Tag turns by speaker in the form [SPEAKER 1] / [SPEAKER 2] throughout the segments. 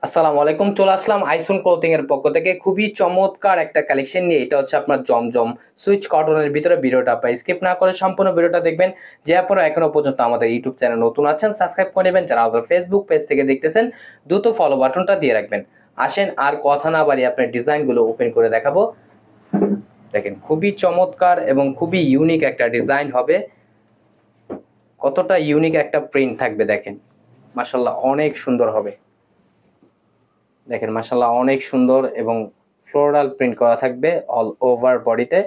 [SPEAKER 1] আসসালামু আলাইকুম। চলে আসলাম আইসন ক্লথিং এর পক্ষ থেকে খুবই চমৎকার একটা কালেকশন নিয়ে। এটা হচ্ছে আপনার জমজম সুইচ কটনের ভিতরে। ভিডিওটা আপনারা স্কিপ না করে সম্পূর্ণ ভিডিওটা দেখবেন। যে আপনারা এখনো পর্যন্ত আমাদের ইউটিউব চ্যানেল নতুন আছেন সাবস্ক্রাইব করে নেবেন। যারা আমাদের ফেসবুক পেজ থেকে দেখতেছেন দ্রুত ফলো বাটনটা দিয়ে রাখবেন। আসেন আর কথা না বাড়িয়ে আপনার ডিজাইনগুলো ওপেন করে দেখাবো। দেখেন খুবই চমৎকার এবং খুবই ইউনিক একটা ডিজাইন হবে। কতটা ইউনিক একটা প্রিন্ট থাকবে দেখেন, মাশাআল্লাহ অনেক সুন্দর হবে। দেখেন মাশাআল্লাহ অনেক সুন্দর এবং ফ্লোরাল প্রিন্ট করা থাকবে অল ওভার বডিতে।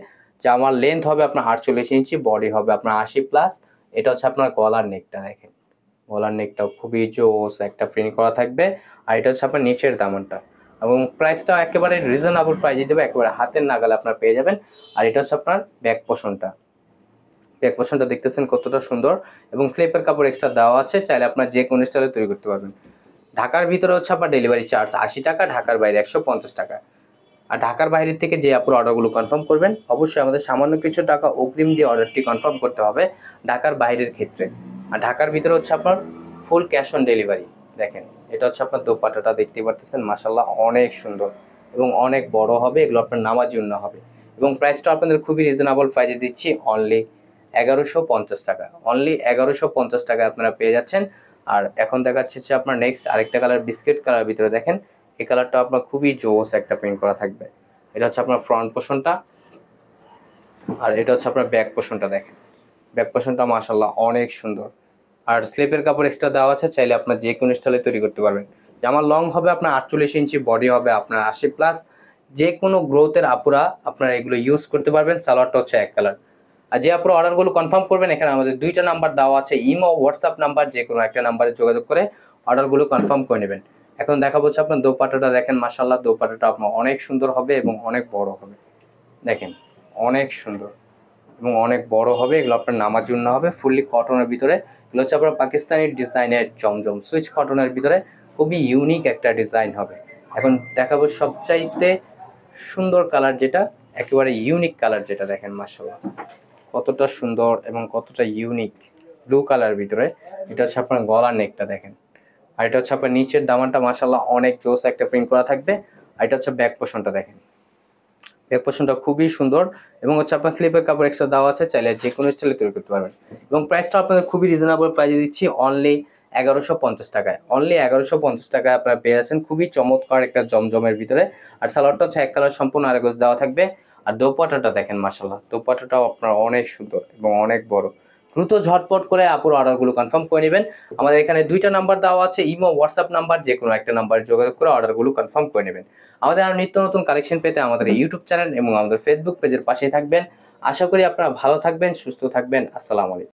[SPEAKER 1] জামার লেন্থ হবে আপনার 48 ইঞ্চি, বডি হবে আপনার 80 প্লাস। এটা হচ্ছে আপনার গলার নেকটা দেখেন, গলার নেকটাও খুবই জোস একটা প্রিন্ট করা থাকবে। আর এটা হচ্ছে আপনার নিচের দামানটা এবং প্রাইসটা একেবারে রিজনেবল প্রাইসে দেবে, একেবারে হাতের নাগালে আপনার পেয়ে যাবেন। আর এটা হচ্ছে আপনার ব্যাক পোর্শনটা। ব্যাক পোর্শনটা দেখতেছেন কতটা সুন্দর এবং স্লিপের কাপড় এক্সট্রা দেওয়া আছে, চাইলে আপনার যে কোনো স্টাইলে তৈরি করতে পারবেন। ঢাকার ভিতরে হচ্ছে আপনার ডেলিভারি চার্জ 80 টাকা, ঢাকার বাইরে 150 টাকা। আর ঢাকার বাইরের থেকে যে আপনার অর্ডারগুলো কনফার্ম করবেন অবশ্যই আমাদের সামান্য কিছু টাকা অগ্রিম দিয়ে অর্ডারটি কনফার্ম করতে হবে ঢাকার বাইরের ক্ষেত্রে। আর ঢাকার ভিতরে হচ্ছে আপনার ফুল ক্যাশ অন ডেলিভারি। দেখেন এটা হচ্ছে আপনার দোপাট্টাটা দেখতে পারতেছেন, মাশাআল্লাহ অনেক সুন্দর এবং অনেক বড় হবে। এগুলো আপনার নামার জন্য হবে এবং প্রাইসটা আপনাদের খুবই রিজনেবল প্রাইসে দিচ্ছি, অনলি 1150 টাকা। অনলি 1150 টাকায় আপনারা পেয়ে যাচ্ছেন। আর এখন দেখাচ্ছে হচ্ছে আপনার নেক্সট আরেকটা কালার, বিস্কিট কালার ভিতরে দেখেন এই কালারটা আপনার খুবই জোস একটা প্রিন্ট করা থাকবে। এটা হচ্ছে আপনার ফ্রন্ট পোর্শনটা আর এটা হচ্ছে আপনার ব্যাক পোর্শনটা। দেখেন ব্যাক পোর্শনটা মাশাআল্লাহ অনেক সুন্দর। আর স্লিপের কাপড় এক্সট্রা দেওয়া আছে, চাইলে আপনার যে কোনো স্টাইলে তৈরি করতে পারবেন। জামার লং হবে আপনার 48 ইঞ্চি, বডি হবে আপনার 80 প্লাস। যে কোনো গ্রোথের আপুরা আপনারা এগুলো ইউজ করতে পারবেন। সালোয়ারটা হচ্ছে এক কালার। আর যে আপনারা অর্ডারগুলো কনফার্ম করবেন এখানে আমাদের দুইটা নাম্বার দেওয়া আছে, ইমো হোয়াটসঅ্যাপ নাম্বার, যে কোনো একটা নাম্বারে যোগাযোগ করে অর্ডারগুলো কনফার্ম করে নেবেন। এখন দেখাবো হচ্ছে আপনার দোপাট্টাটা। দেখেন মাশাআল্লাহ দোপাট্টাটা আপনার অনেক সুন্দর হবে এবং অনেক বড় হবে। দেখেন অনেক সুন্দর এবং অনেক বড় হবে। এগুলো আপনার নামার জন্য হবে, ফুললি কটনের ভিতরে। এগুলো হচ্ছে আপনার পাকিস্তানি ডিজাইনের জমজম সুইচ কটনের ভিতরে, খুবই ইউনিক একটা ডিজাইন হবে। এখন দেখাবো সবচাইতে সুন্দর কালার যেটা, একেবারে ইউনিক কালার যেটা। দেখেন মাশাআল্লাহ কতটা সুন্দর এবং কতটা ইউনিক, ব্লু কালার ভিতরে। এটা হচ্ছে আপনার গলার নেকটা দেখেন। আর এটা হচ্ছে আপনার নিচের দামানটা মাশাআল্লাহ অনেক জোস একটা প্রিন্ট করা থাকবে। আর এটা হচ্ছে ব্যাক পোর্শনটা দেখেন, ব্যাক পোর্শনটা খুবই সুন্দর এবং হচ্ছে আপনার স্লিপের কাপড় এক্সট্রা দেওয়া আছে, চাইলে যে কোনো স্টাইলে তৈরি করতে পারবেন। এবং প্রাইসটা আপনাদের খুবই রিজনেবল প্রাইসে দিচ্ছি, অনলি 1150 টাকায়। অনলি 1150 টাকায় আপনারা পেয়ে যাচ্ছেন খুবই চমৎকার একটা জমজমের ভিতরে। আর সালোয়ারটা হচ্ছে এক কালার সম্পূর্ণ আরেকজ দেওয়া থাকবে। আর দোপাট্টাটা দেখেন মাশাআল্লাহ দোপাট্টাটাও আপনার অনেক সুন্দর এবং অনেক বড়। দ্রুত ঝটপট করে আপুর অর্ডারগুলো কনফার্ম করে নেবেন। আমাদের এখানে দুইটা নাম্বার দেওয়া আছে, ইমো হোয়াটসঅ্যাপ নাম্বার, যে কোনো একটা নাম্বারে যোগাযোগ করে অর্ডারগুলো কনফার্ম করে নেবেন। আমাদের আরও নিত্য নতুন কালেকশন পেতে আমাদের ইউটিউব চ্যানেল এবং আমাদের ফেসবুক পেজের পাশেই থাকবেন। আশা করি আপনারা ভালো থাকবেন, সুস্থ থাকবেন। আসসালামু আলাইকুম।